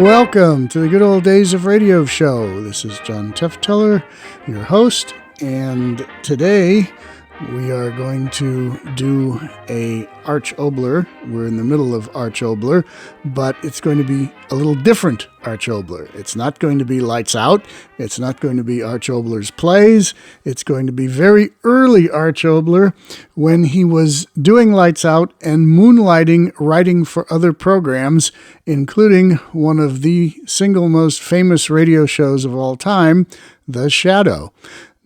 Welcome to the Good Old Days of Radio show. This is John Tefteller, your host, and today we are going to do a Arch Oboler. We're in the middle of Arch Oboler, but it's going to be a little different Arch Oboler. It's not going to be Lights Out. It's not going to be Arch Oboler's plays. It's going to be very early Arch Oboler when he was doing Lights Out and moonlighting, writing for other programs, including one of the single most famous radio shows of all time, The Shadow.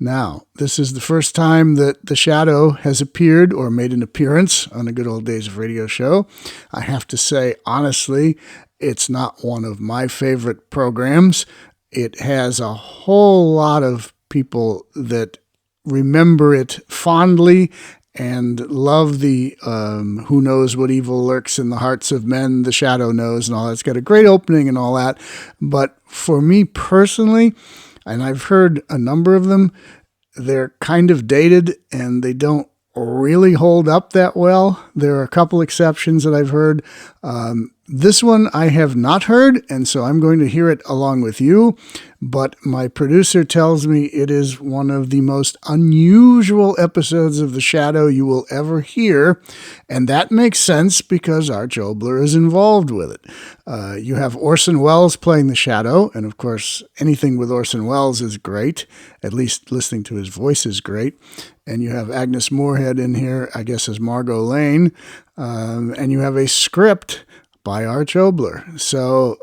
Now, this is the first time that The Shadow has appeared or made an appearance on the Good Old Days of Radio show. I have to say, honestly, it's not one of my favorite programs. It has a whole lot of people that remember it fondly and love the Who Knows What Evil Lurks in the Hearts of Men, The Shadow Knows, and all that. It's got a great opening and all that. But for me personally, and I've heard a number of them, they're kind of dated and they don't really hold up that well. There are a couple exceptions that I've heard. This one I have not heard, and so I'm going to hear it along with you. But my producer tells me it is one of the most unusual episodes of The Shadow you will ever hear, and that makes sense because Arch Oboler is involved with it. You have Orson Welles playing The Shadow, and of course anything with Orson Welles is great. At least listening to his voice is great. And you have Agnes Moorhead in here, I guess, as Margot Lane, and you have a script by Arch Oboler. So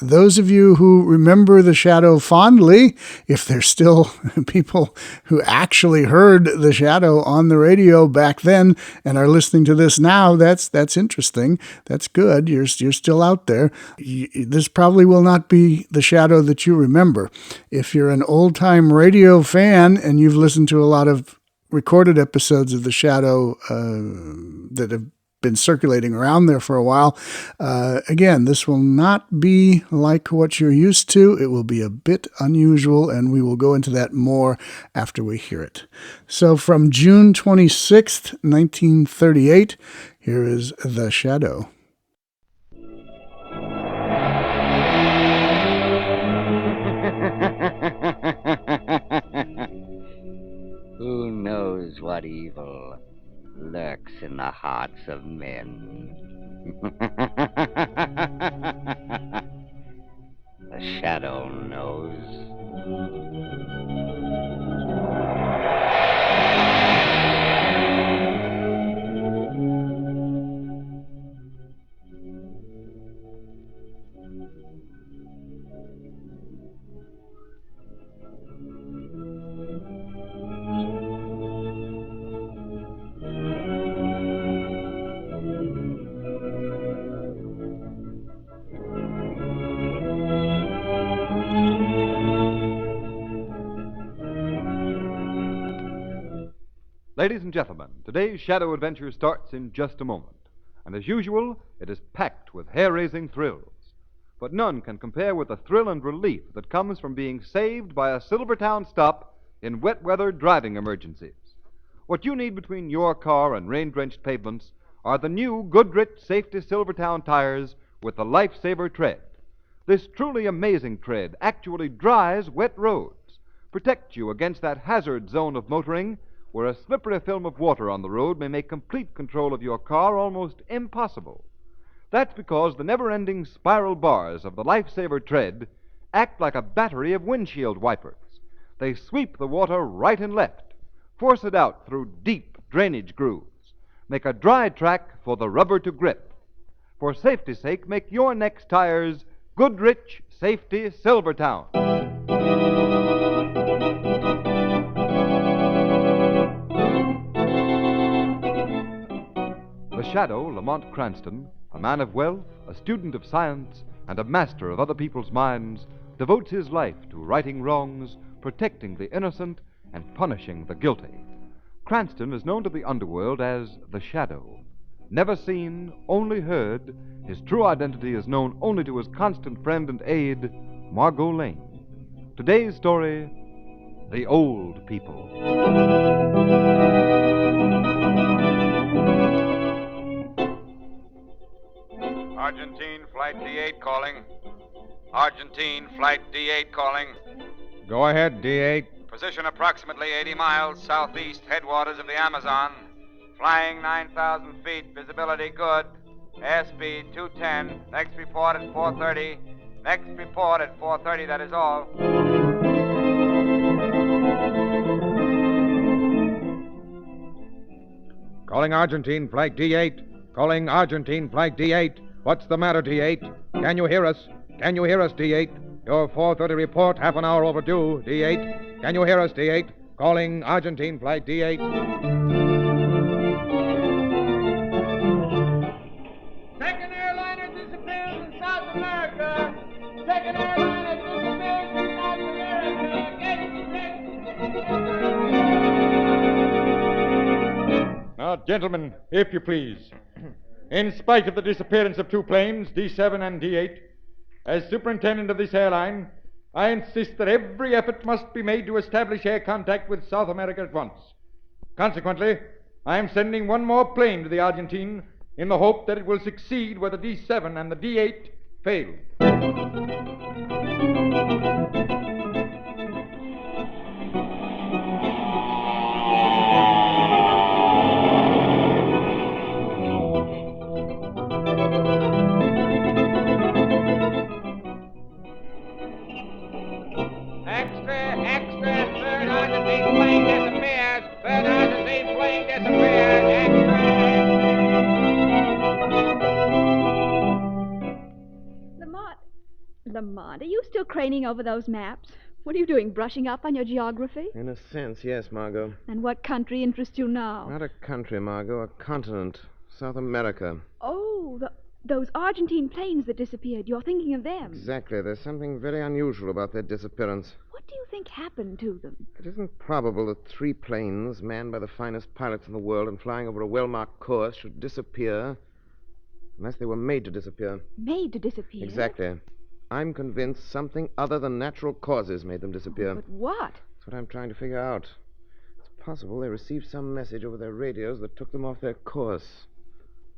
those of you who remember The Shadow fondly, if there's still people who actually heard The Shadow on the radio back then and are listening to this now, that's interesting. That's good. You're still out there. This probably will not be The Shadow that you remember. If you're an old-time radio fan and you've listened to a lot of recorded episodes of The Shadow that have been circulating around there for a while. Again, this will not be like what you're used to. It will be a bit unusual, and we will go into that more after we hear it. So from June 26th, 1938, here is The Shadow. Who knows what evil lurks in the hearts of men? The Shadow knows. Ladies and gentlemen, today's Shadow Adventure starts in just a moment. And as usual, it is packed with hair-raising thrills. But none can compare with the thrill and relief that comes from being saved by a Silvertown stop in wet weather driving emergencies. What you need between your car and rain-drenched pavements are the new Goodrich Safety Silvertown tires with the Lifesaver tread. This truly amazing tread actually dries wet roads, protects you against that hazard zone of motoring where a slippery film of water on the road may make complete control of your car almost impossible. That's because the never-ending spiral bars of the Lifesaver tread act like a battery of windshield wipers. They sweep the water right and left, force it out through deep drainage grooves, make a dry track for the rubber to grip. For safety's sake, make your next tires Goodrich Safety Silvertown. The Shadow, Lamont Cranston, a man of wealth, a student of science, and a master of other people's minds, devotes his life to righting wrongs, protecting the innocent, and punishing the guilty. Cranston is known to the underworld as The Shadow. Never seen, only heard, his true identity is known only to his constant friend and aide, Margot Lane. Today's story, The Old People. Argentine, Flight D8 calling. Argentine, flight D8 calling. Go ahead, D8. Position approximately 80 miles southeast headwaters of the Amazon. Flying 9,000 feet, visibility good. Airspeed 210. Next report at 4:30. Next report at 4:30, that is all. Calling Argentine, flight D8. Calling Argentine, flight D8. What's the matter, D8? Can you hear us? Can you hear us, D8? Your 4:30 report, half an hour overdue, D8. Can you hear us, D8? Calling Argentine, flight D8. Second airliner disappears in South America. Second airliner disappears in South America. Get Now, gentlemen, if you please. In spite of the disappearance of two planes, D7 and D8, as superintendent of this airline, I insist that every effort must be made to establish air contact with South America at once. Consequently, I am sending one more plane to the Argentine in the hope that it will succeed where the D7 and the D8 fail. Extra, third Argentine plane disappears. Third Argentine plane disappears. Extra. Lamont, are you still craning over those maps? What are you doing, brushing up on your geography? In a sense, yes, Margot. And what country interests you now? Not a country, Margot, a continent. South America. Oh, those Argentine planes that disappeared. You're thinking of them. Exactly. There's something very unusual about their disappearance. What do you think happened to them? It isn't probable that three planes, manned by the finest pilots in the world and flying over a well-marked course, should disappear unless they were made to disappear. Made to disappear? Exactly. I'm convinced something other than natural causes made them disappear. Oh, but what? That's what I'm trying to figure out. It's possible they received some message over their radios that took them off their course.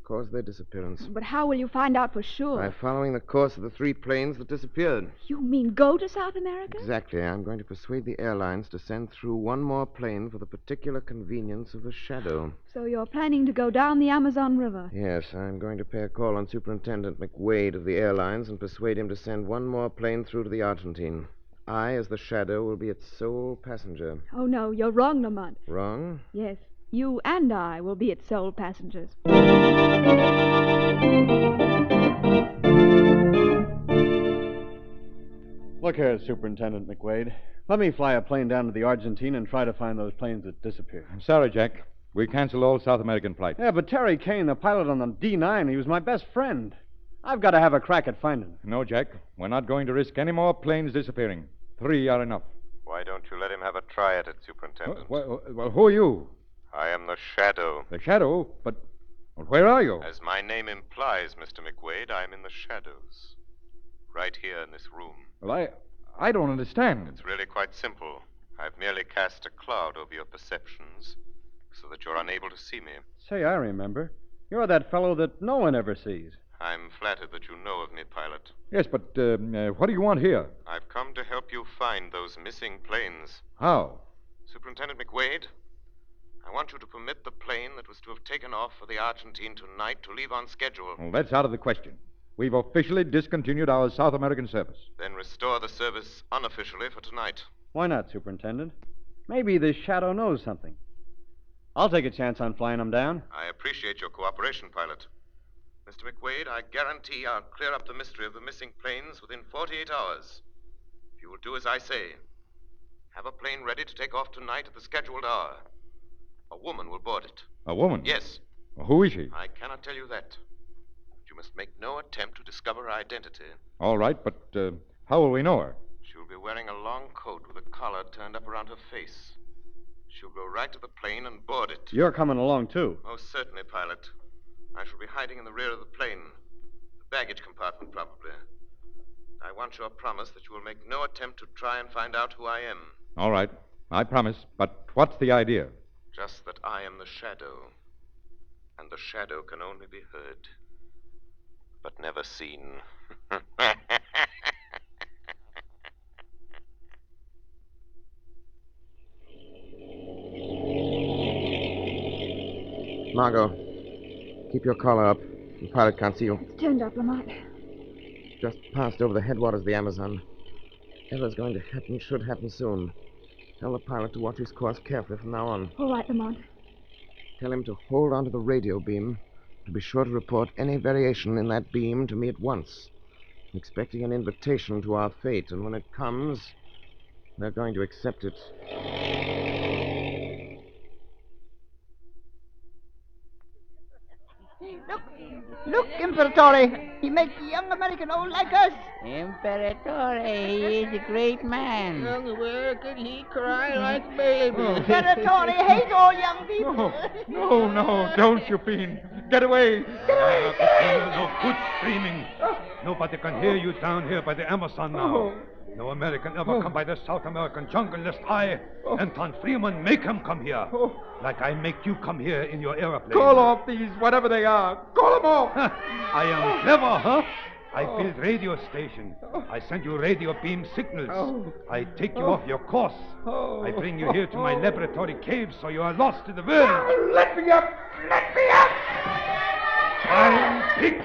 Caused their disappearance. But how will you find out for sure? By following the course of the three planes that disappeared. You mean go to South America? Exactly. I'm going to persuade the airlines to send through one more plane for the particular convenience of the shadow. So you're planning to go down the Amazon River? Yes, I'm going to pay a call on Superintendent McWade of the airlines and persuade him to send one more plane through to the Argentine. I, as the shadow, will be its sole passenger. Oh, no, you're wrong, Lamont. Wrong? Yes. You and I will be its sole passengers. Look here, Superintendent McWade. Let me fly a plane down to the Argentine and try to find those planes that disappeared. I'm sorry, Jack. We canceled all South American flights. Yeah, but Terry Kane, the pilot on the D9, he was my best friend. I've got to have a crack at finding him. No, Jack. We're not going to risk any more planes disappearing. 3 are enough. Why don't you let him have a try at it, Superintendent? Well, who are you? I am the Shadow. The Shadow? But where are you? As my name implies, Mr. McWade, I am in the shadows. Right here in this room. Well, I don't understand. It's really quite simple. I've merely cast a cloud over your perceptions so that you're unable to see me. Say, I remember. You're that fellow that no one ever sees. I'm flattered that you know of me, pilot. Yes, but what do you want here? I've come to help you find those missing planes. How? Superintendent McWade, I want you to permit the plane that was to have taken off for the Argentine tonight to leave on schedule. Well, that's out of the question. We've officially discontinued our South American service. Then restore the service unofficially for tonight. Why not, Superintendent? Maybe this Shadow knows something. I'll take a chance on flying him down. I appreciate your cooperation, pilot. Mr. McWade, I guarantee I'll clear up the mystery of the missing planes within 48 hours. If you will do as I say, have a plane ready to take off tonight at the scheduled hour. A woman will board it. A woman? Yes. Well, who is she? I cannot tell you that. But you must make no attempt to discover her identity. All right, but how will we know her? She'll be wearing a long coat with a collar turned up around her face. She'll go right to the plane and board it. You're coming along, too. Most certainly, pilot. I shall be hiding in the rear of the plane. The baggage compartment, probably. I want your promise that you will make no attempt to try and find out who I am. All right. I promise. But what's the idea? Just that I am the shadow. And the shadow can only be heard, but never seen. Margot, keep your collar up. The pilot can't see you. It's turned up, Lamont. Just passed over the headwaters of the Amazon. Whatever's going to happen should happen soon. Tell the pilot to watch his course carefully from now on. All right, Lamont. Tell him to hold onto the radio beam and be sure to report any variation in that beam to me at once. I'm expecting an invitation to our fate, and when it comes, we're going to accept it. Look, Imperatore. He makes the young American old like us. Imperatore, he is a great man. Young, where could he cry like baby? Imperatore hates all young people. No, don't, you fiend. Get away. No good screaming. Nobody can hear you down here by the Amazon now. No American ever come by the South American jungle lest I, Anton Freeman, make him come here. Like I make you come here in your aeroplane. Call off these, whatever they are. Call them off. I am clever, huh? I build radio station. I send you radio beam signals. I take you off your course. I bring you here to my laboratory cave so you are lost in the world. Let me up! Let me up! Fine pigs!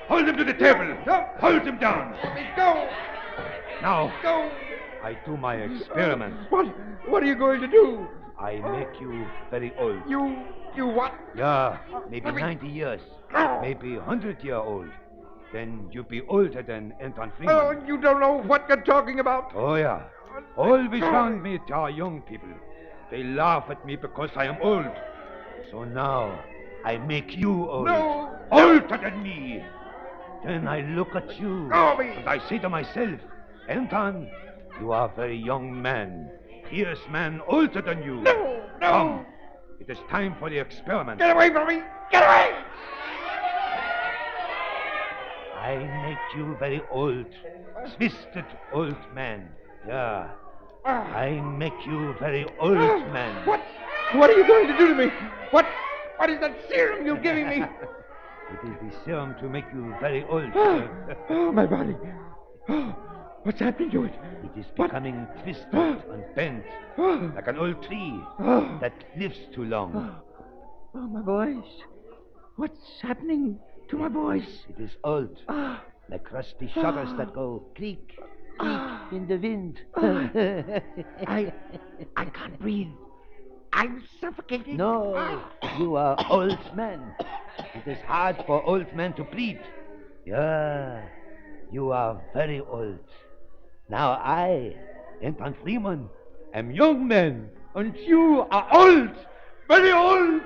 Hold him to the table. Hold him down. Let me go! Now, Go! I do my experiment. What are you going to do? I make you very old. You what? Yeah, maybe 90 years. Maybe 100-year-old. Then you be older than Anton Freeman. Oh, you don't know what you're talking about. Oh, yeah. Always around me there are young people. They laugh at me because I am old. So now, I make you old. No. Older than me. Then I look at you. Oh, and I say to myself, Anton, you are a very young man. Fierce man older than you. No. Come. It is time for the experiment. Get away from me! Get away! I make you very old. Twisted old man. Yeah. I make you very old man. What are you going to do to me? What is that serum you're giving me? It is the serum to make you very old. Oh, my body. Oh, what's happening to it? It is becoming twisted and bent, like an old tree that lives too long. Oh, my voice. What's happening to my voice? It is old, like rusty shutters that go creak, creak in the wind. I can't breathe. I'm suffocating. No, you are old man. It is hard for old men to breathe. Yeah, you are very old. Now I, Anton Freeman, am young man, and you are old, very old.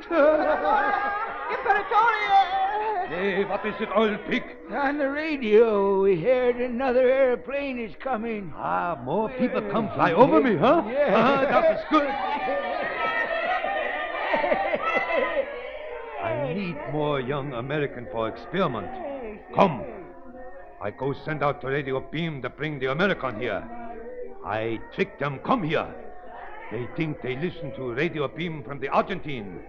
Imperatore! Hey, what is it, old pig? On the radio, we heard another airplane is coming. Ah, more people come fly over me, huh? Yeah. That is good. I need more young American for experiment. Come. I go send out the radio beam to bring the American here. I trick them come here. They think they listen to radio beam from the Argentine.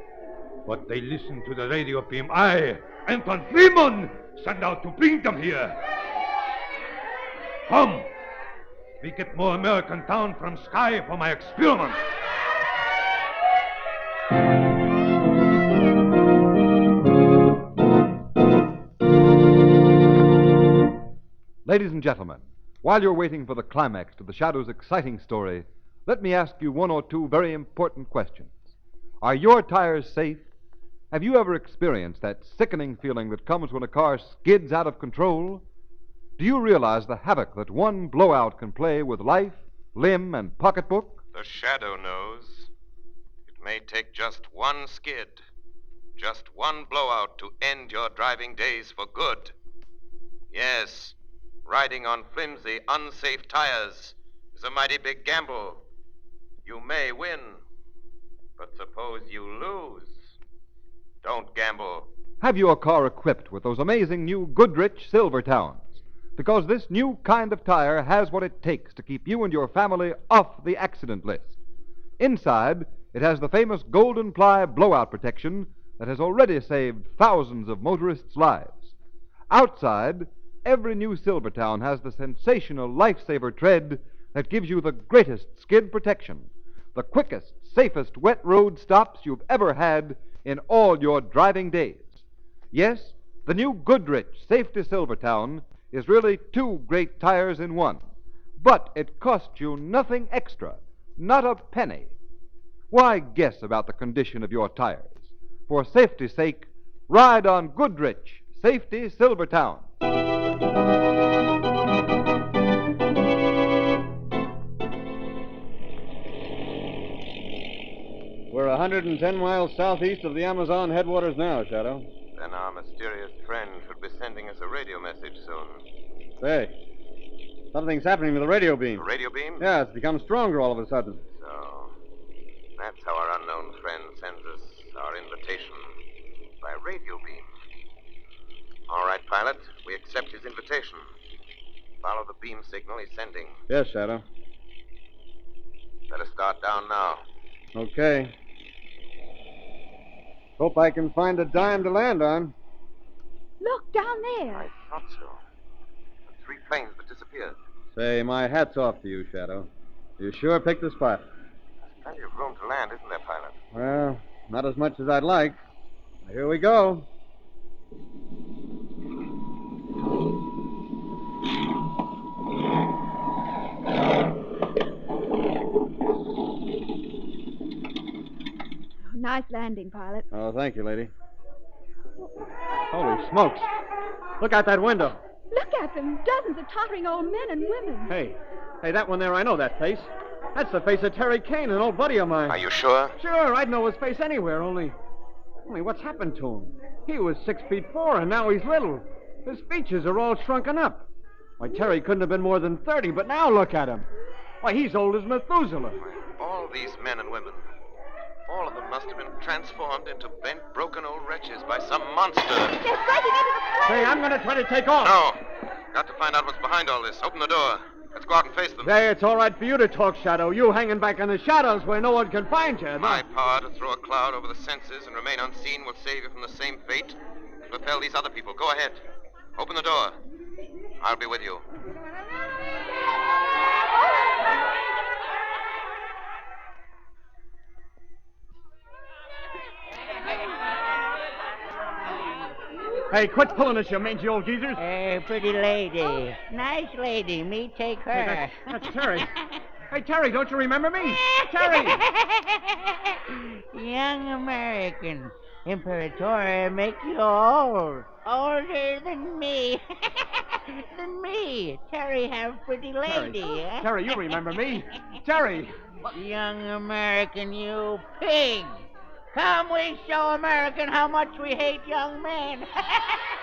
But they listen to the radio beam I, Anton Freeman, send out to bring them here. Come. We get more American down from sky for my experiment. Ladies and gentlemen, while you're waiting for the climax to the Shadow's exciting story, let me ask you one or two very important questions. Are your tires safe? Have you ever experienced that sickening feeling that comes when a car skids out of control? Do you realize the havoc that one blowout can play with life, limb, and pocketbook? The Shadow knows. It may take just one skid, just one blowout to end your driving days for good. Yes, riding on flimsy, unsafe tires is a mighty big gamble. You may win, but suppose you lose. Don't gamble. Have your car equipped with those amazing new Goodrich Silver Towns? Because this new kind of tire has what it takes to keep you and your family off the accident list. Inside, it has the famous golden ply blowout protection that has already saved thousands of motorists' lives. Outside, every new Silvertown has the sensational lifesaver tread that gives you the greatest skid protection, the quickest, safest wet road stops you've ever had in all your driving days. Yes, the new Goodrich Safety Silvertown is really 2 great tires in one, but it costs you nothing extra, not a penny. Why guess about the condition of your tires? For safety's sake, ride on Goodrich Safety Silvertown. We're 110 miles southeast of the Amazon headwaters now, Shadow. Then our mysterious friend should be sending us a radio message soon. Say, something's happening to the radio beam. A radio beam? Yeah, it's become stronger all of a sudden. So, that's how our unknown friend sends us our invitation. By radio beam. All right, pilot. We accept his invitation. Follow the beam signal he's sending. Yes, Shadow. Better start down now. Okay. Hope I can find a dime to land on. Look, down there. I thought so. The 3 planes that disappeared. Say, my hat's off to you, Shadow. You sure picked the spot. There's plenty of room to land, isn't there, pilot? Well, not as much as I'd like. Here we go. Nice landing, pilot. Oh, thank you, lady. Holy smokes. Look out that window. Look at them. Dozens of tottering old men and women. Hey, that one there, I know that face. That's the face of Terry Kane, an old buddy of mine. Are you sure? Sure, I'd know his face anywhere, only what's happened to him? He was 6'4", and now he's little. His features are all shrunken up. Why, Terry couldn't have been more than 30, but now look at him. Why, he's old as Methuselah. All these men and women, all of them must have been transformed into bent, broken old wretches by some monster. They're breaking into the plane. Hey, I'm going to try to take off. No. Got to find out what's behind all this. Open the door. Let's go out and face them. Hey, it's all right for you to talk, Shadow. You hanging back in the shadows where no one can find you. My power to throw a cloud over the senses and remain unseen will save you from the same fate that befell these other people. Go ahead. Open the door. I'll be with you. Hey, quit pulling us, you mangy old geezers. Hey, pretty lady. Nice lady. Me take her. Hey, that's Terry. Hey, Terry, don't you remember me? Terry! Young American. Imperator make you old. Older than me. Than me. Terry have pretty lady. Terry, you remember me. Terry! Young American, you pig. Come, we show American how much we hate young men.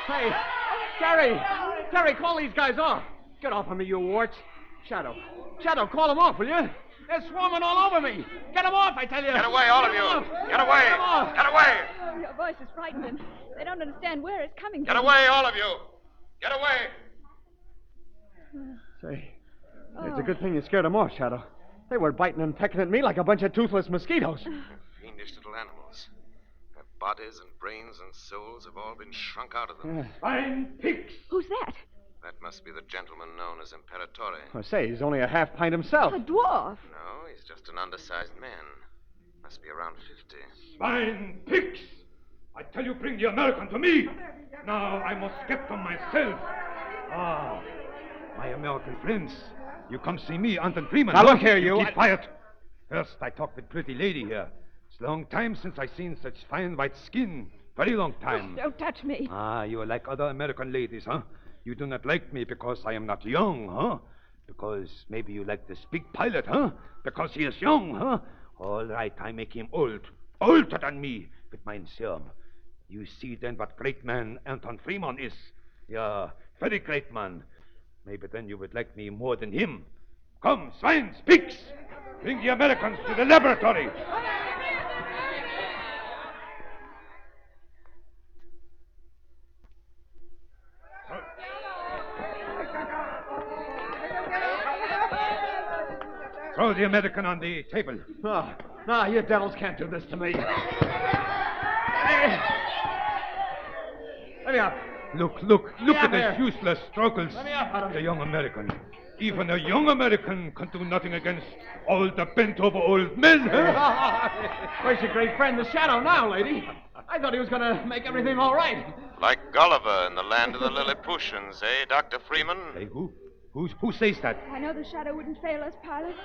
Hey, Terry! Terry, call these guys off. Get off of me, you warts. Shadow, call them off, will you? They're swarming all over me. Get them off, I tell you. Get away, all of you. Get away. Get away. Oh, your voice has frightened them. They don't understand where it's coming Get from. away, all of you. Get away. Say, it's a good thing you scared them off, Shadow. They were biting and pecking at me like a bunch of toothless mosquitoes. Fiendish little animals. Their bodies and brains and souls have all been shrunk out of them. Fine pigs! Who's that? That must be the gentleman known as Imperatore. Say, he's only a half pint himself. A dwarf. No, he's just an undersized man. Must be around 50. Fine pigs! I tell you, bring the American to me. Now I must get them myself. Ah, my American friends. You come see me, Anton Freeman. Now look here, you. Keep quiet. First, I talk with pretty lady here. It's a long time since I seen such fine white skin. Very long time. Oh, don't touch me. Ah, you are like other American ladies, huh? You do not like me because I am not young, huh? Because maybe you like this big pilot, huh? Because he is young, huh? All right, I make him old. Older than me with my serum. You see then what great man Anton Freeman is. Yeah, very great man. Maybe then you would like me more than him. Come, swines, pigs! Bring the Americans to the laboratory. Throw the American on the table. No, you devils can't do this to me. Hey. Let me up. Look at this useless struggles. Let me up, Adam. The young American. Even a young American can do nothing against all the bent-over old men. Where's your great friend, the Shadow, now, lady? I thought he was going to make everything all right. Like Gulliver in the land of the Lilliputians, eh, Dr. Freeman? Hey, who says that? I know the shadow wouldn't fail us, pilot.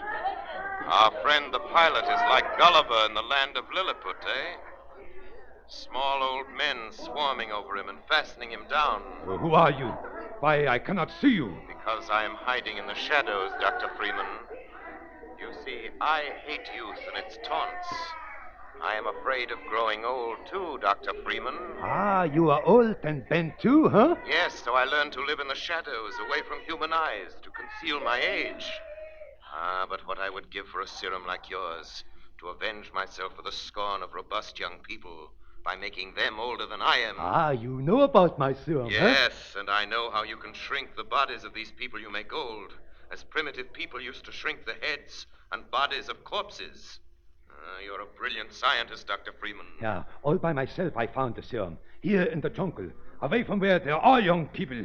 Our friend the pilot is like Gulliver in the land of Lilliput, eh? Small old men swarming over him and fastening him down. Who are you? Why, I cannot see you. Because I am hiding in the shadows, Dr. Freeman. You see, I hate youth and its taunts. I am afraid of growing old, too, Dr. Freeman. Ah, you are old and bent too, huh? Yes, so I learned to live in the shadows, away from human eyes, to conceal my age. Ah, but what I would give for a serum like yours, to avenge myself for the scorn of robust young people by making them older than I am. Ah, you know about my serum, Yes, and I know how you can shrink the bodies of these people you make old, as primitive people used to shrink the heads and bodies of corpses. You're a brilliant scientist, Dr. Freeman. Yeah, all by myself I found the serum. Here in the jungle, away from where there are young people.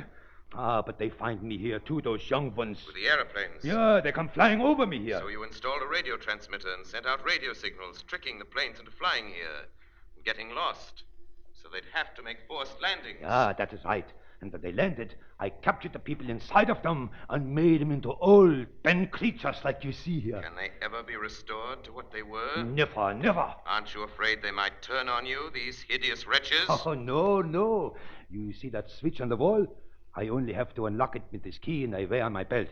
Ah, but they find me here too, those young ones. With the aeroplanes? Yeah, they come flying over me here. So you installed a radio transmitter and sent out radio signals, tricking the planes into flying here and getting lost. So they'd have to make forced landings. Yeah, that is right. And when they landed, I captured the people inside of them and made them into old, bent creatures like you see here. Can they ever be restored to what they were? Never, never. Aren't you afraid they might turn on you, these hideous wretches? Oh, no. You see that switch on the wall? I only have to unlock it with this key and I wear on my belt.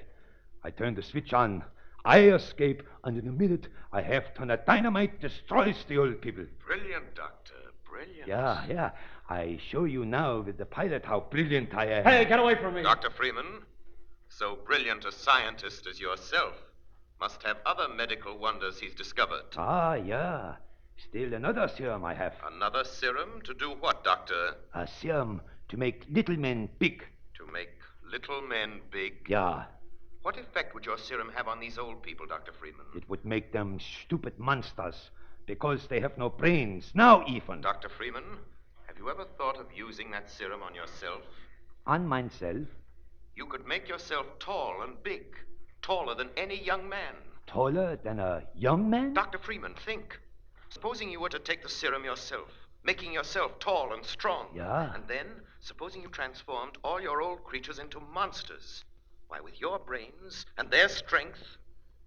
I turn the switch on. I escape, and in a minute, I have turned a dynamite destroys the old people. Brilliant, Doctor. Brilliant. Yeah. I show you now with the pilot how brilliant I am. Hey, get away from me. Dr. Freeman, so brilliant a scientist as yourself must have other medical wonders he's discovered. Ah, yeah. Still another serum I have. Another serum? To do what, Doctor? A serum to make little men big. To make little men big? Yeah. What effect would your serum have on these old people, Dr. Freeman? It would make them stupid monsters, because they have no brains, now even. Dr. Freeman, have you ever thought of using that serum on yourself? On myself? You could make yourself tall and big, taller than any young man. Taller than a young man? Dr. Freeman, think. Supposing you were to take the serum yourself, making yourself tall and strong. Yeah. And then, supposing you transformed all your old creatures into monsters. Why, with your brains and their strength,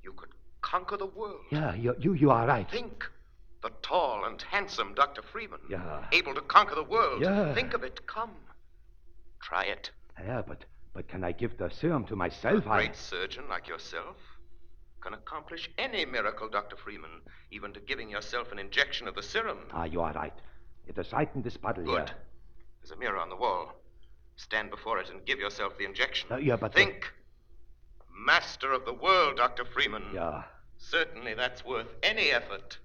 you could conquer the world. Yeah, you are right. Think. The tall and handsome Dr. Freeman. Yeah. Able to conquer the world. Yeah. Think of it. Come. Try it. Yeah, but can I give the serum to myself? A great surgeon like yourself can accomplish any miracle, Dr. Freeman, even to giving yourself an injection of the serum. Ah, you are right. It is right in this bottle here. Good. There's a mirror on the wall. Stand before it and give yourself the injection. Yeah, but... Think. Master of the world, Dr. Freeman. Yeah. Certainly that's worth any effort.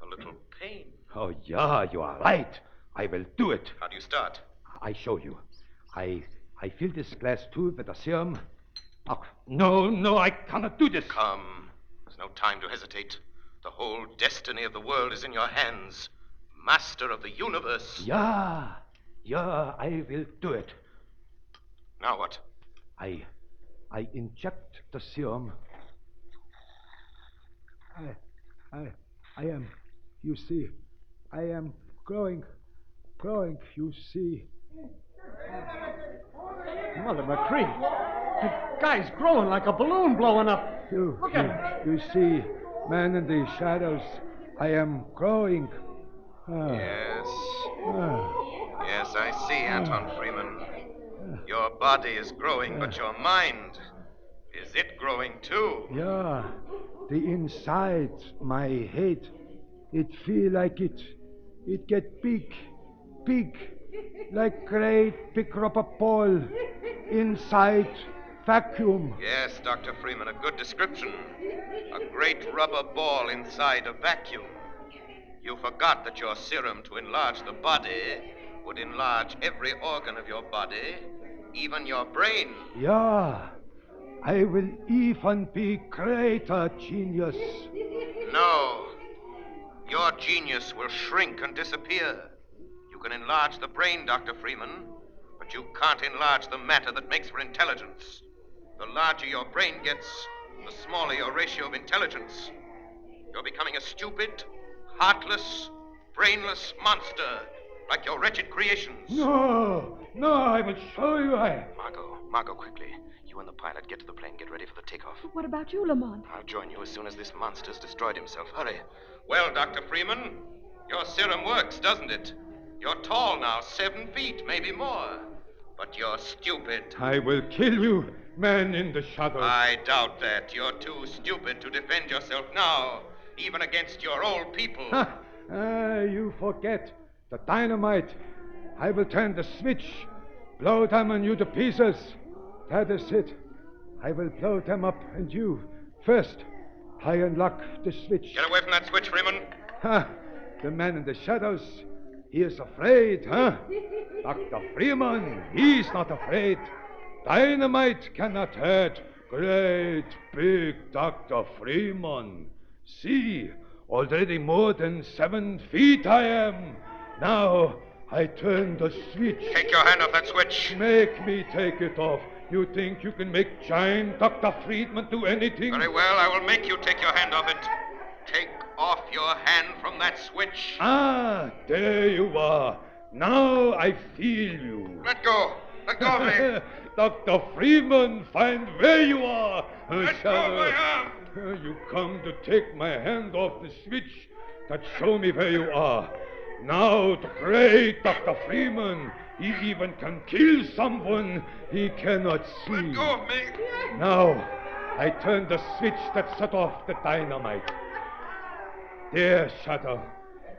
A little pain. Oh, yeah, you are right. I will do it. How do you start? I show you. I fill this glass tube with the serum. Oh, no, I cannot do this. Come. There's no time to hesitate. The whole destiny of the world is in your hands. Master of the universe. Yeah, I will do it. Now what? I inject the serum. I am, you see, I am growing, you see. Mother McCree, the guy's growing like a balloon blowing up. Look at him. You see, man in the shadows, I am growing. Yes. Yes, I see, Anton Freeman. Your body is growing, but your mind, is it growing too? Yeah, the inside, my head, it feel like it get big, like great big rubber ball inside vacuum. Yes, Dr. Freeman, a good description. A great rubber ball inside a vacuum. You forgot that your serum to enlarge the body would enlarge every organ of your body, even your brain. Yeah, I will even be greater genius. No. Your genius will shrink and disappear. You can enlarge the brain, Dr. Freeman, but you can't enlarge the matter that makes for intelligence. The larger your brain gets, the smaller your ratio of intelligence. You're becoming a stupid, heartless, brainless monster. like your wretched creations. No, I will show you. Margot, quickly. You and the pilot get to the plane. Get ready for the takeoff. What about you, Lamont? I'll join you as soon as this monster's destroyed himself. Hurry. Well, Dr. Freeman, your serum works, doesn't it? You're tall now, 7 feet, maybe more. But you're stupid. I will kill you, man in the shadows. I doubt that. You're too stupid to defend yourself now, even against your old people. You forget. The dynamite. I will turn the switch. Blow them on you to pieces. That is it. I will blow them up, and you, first, I unlock the switch. Get away from that switch, Freeman. The man in the shadows, he is afraid, huh? Dr. Freeman, he's not afraid. Dynamite cannot hurt great, big Dr. Freeman. See, already more than 7 feet I am. Now, I turn the switch. Take your hand off that switch. Make me take it off. You think you can make giant Dr. Friedman do anything? Very well, I will make you take your hand off it. Take off your hand from that switch. There you are. Now I feel you. Let go. Let go of me. Dr. Freeman, find where you are. Let go of my arm. You come to take my hand off the switch. That show me where you are. Now the great Dr. Freeman, he even can kill someone he cannot see. Let go of me. Now, I turn the switch that set off the dynamite. There, Shadow.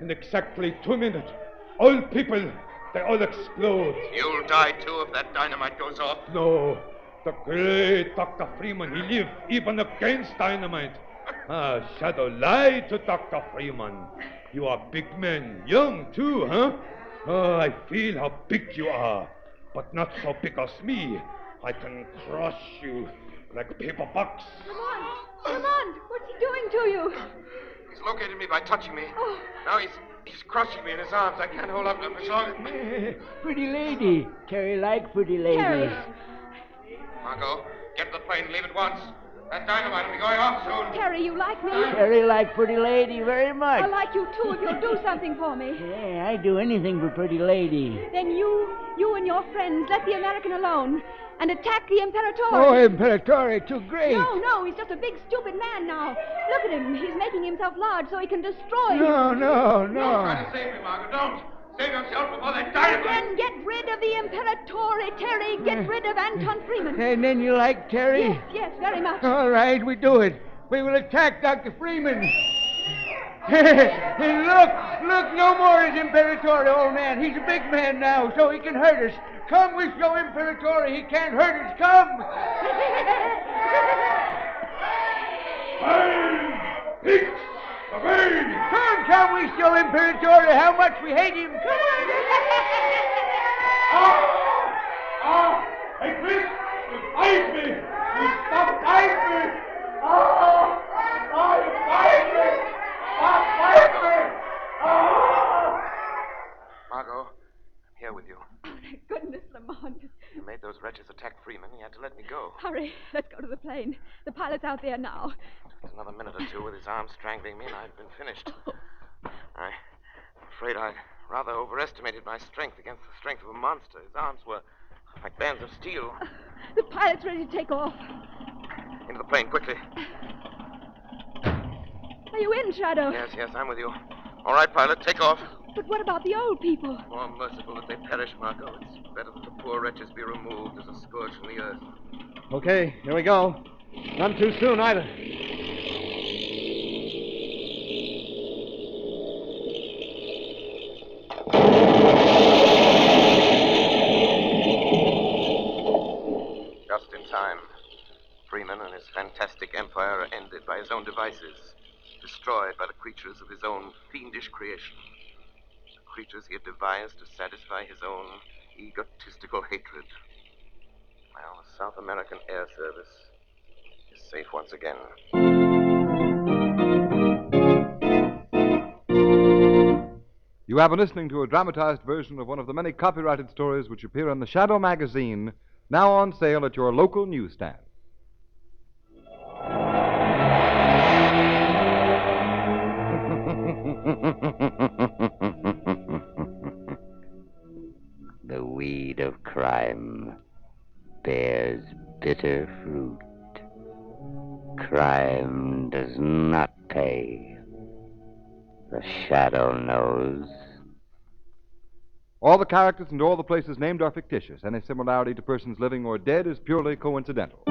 In exactly 2 minutes, all people, they all explode. You'll die too if that dynamite goes off. No, the great Dr. Freeman, he live even against dynamite. Shadow, lie to Dr. Freeman. You are big man, young too, huh? I feel how big you are, but not so big as me. I can crush you like a paper box. Lamont, what's he doing to you? He's located me by touching me. Now he's crushing me in his arms. I can't hold up to him for long. Pretty lady. Terry like pretty lady. Terry. Margot, get to the plane and leave at once. That dynamite will be going off soon. Terry, you like me? Terry like pretty lady very much. I like you too if you'll do something for me. Yeah, I do anything for pretty lady. Then you and your friends let the American alone and attack the Imperatore. Oh, Imperatore, too great. No, he's just a big stupid man now. Look at him. He's making himself large so he can destroy you. No. Try to save me, Margot. Don't. Save yourself before they dynamite. Then get rid of the Imperatore, Terry. Get rid of Anton Freeman. And then you like Terry? Yes, very much. All right, we do it. We will attack Dr. Freeman. And look, no more is Imperatore, old man. He's a big man now, so he can hurt us. Come with your Imperatore. He can't hurt us. Come. Peaks! Away! Come with your Imperatore. How much we hate him. Come on. Hey, Chris! You bite me! You stop bite me! You bite me! Stop bite me! Margot, I'm here with you. Oh, thank goodness, Lamont. You made those wretches attack Freeman. You had to let me go. Hurry, let's go to the plane. The pilot's out there now. Just another minute or two with his arms strangling me, and I'd been finished. I'm afraid I rather overestimated my strength against the strength of a monster. His arms were like bands of steel. The pilot's ready to take off. Into the plane, quickly. Are you in, Shadow? Yes, I'm with you. All right, pilot, take off. But what about the old people? More merciful that they perish, Margot. It's better that the poor wretches be removed as a scourge from the earth. Okay, here we go. None too soon, either. Just in time. Freeman and his fantastic empire are ended by his own devices, destroyed by the creatures of his own fiendish creation. The creatures he had devised to satisfy his own egotistical hatred. Well, the South American Air Service is safe once again. You have been listening to a dramatized version of one of the many copyrighted stories which appear in the Shadow magazine, now on sale at your local newsstand. the weed of crime bears bitter fruit. Crime does not pay. The shadow knows. All the characters and all the places named are fictitious. Any similarity to persons living or dead is purely coincidental.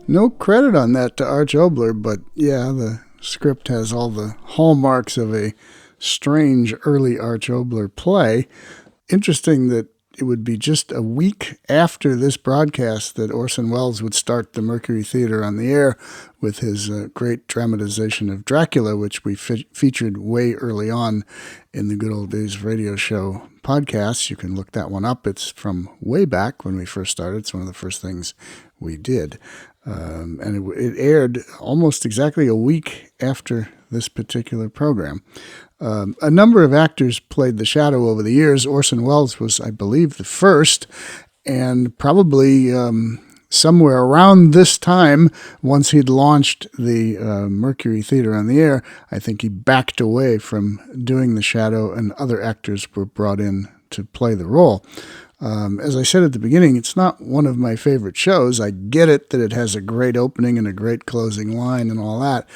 No credit on that to Arch Oboler, but yeah, the script has all the hallmarks of a strange early Arch Oboler play. Interesting that it would be just a week after this broadcast that Orson Welles would start the Mercury Theater on the air with his great dramatization of Dracula, which we featured way early on in the Good Old Days Radio Show podcast. You can look that one up. It's from way back when we first started. It's one of the first things we did. And it aired almost exactly a week after this particular program. A number of actors played the Shadow over the years. Orson Welles was, I believe, the first, and probably somewhere around this time, once he'd launched the Mercury Theater on the air, I think he backed away from doing the Shadow, and other actors were brought in to play the role. As I said at the beginning, it's not one of my favorite shows. I get it that it has a great opening and a great closing line and all that,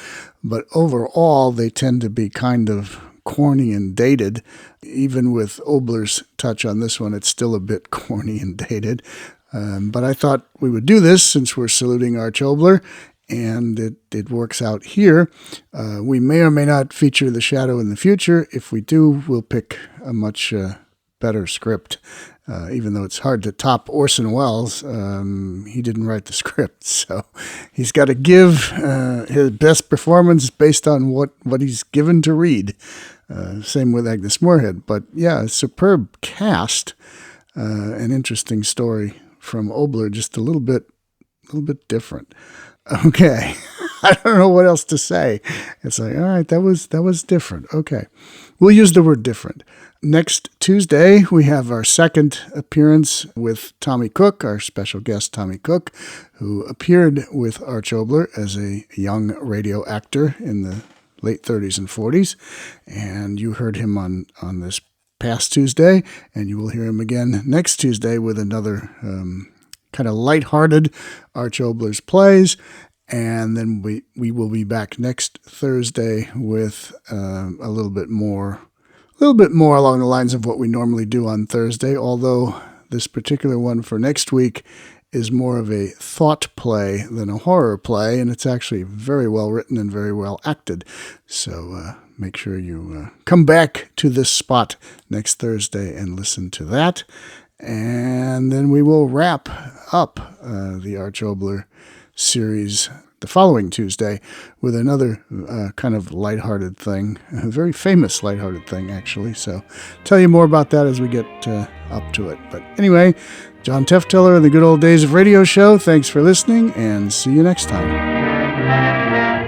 but overall they tend to be kind of corny and dated. Even with Oboler's touch on this one, it's still a bit corny and dated. But I thought we would do this since we're saluting Arch Oboler, and it works out here. We may or may not feature the Shadow in the future. If we do, we'll pick a much better script. Even though it's hard to top Orson Welles, he didn't write the script, so he's got to give his best performance based on what he's given to read. Same with Agnes Moorhead, but yeah, a superb cast, an interesting story from Oboler, just a little bit different. Okay, I don't know what else to say. It's like, all right, that was different. Okay, we'll use the word different. Next Tuesday, we have our second appearance with Tommy Cook, our special guest Tommy Cook, who appeared with Arch Oboler as a young radio actor in the late 30s and 40s. And you heard him on this past Tuesday, and you will hear him again next Tuesday with another kind of lighthearted Arch Oboler's plays. And then we will be back next Thursday with a little bit more along the lines of what we normally do on Thursday, although this particular one for next week is more of a thought play than a horror play, and it's actually very well written and very well acted. So make sure you come back to this spot next Thursday and listen to that. And then we will wrap up the Arch Oboler series the following Tuesday with another kind of lighthearted thing, a very famous lighthearted thing, actually. So tell you more about that as we get up to it. But anyway, John Tefteller of the Good Old Days of Radio Show, thanks for listening, and see you next time.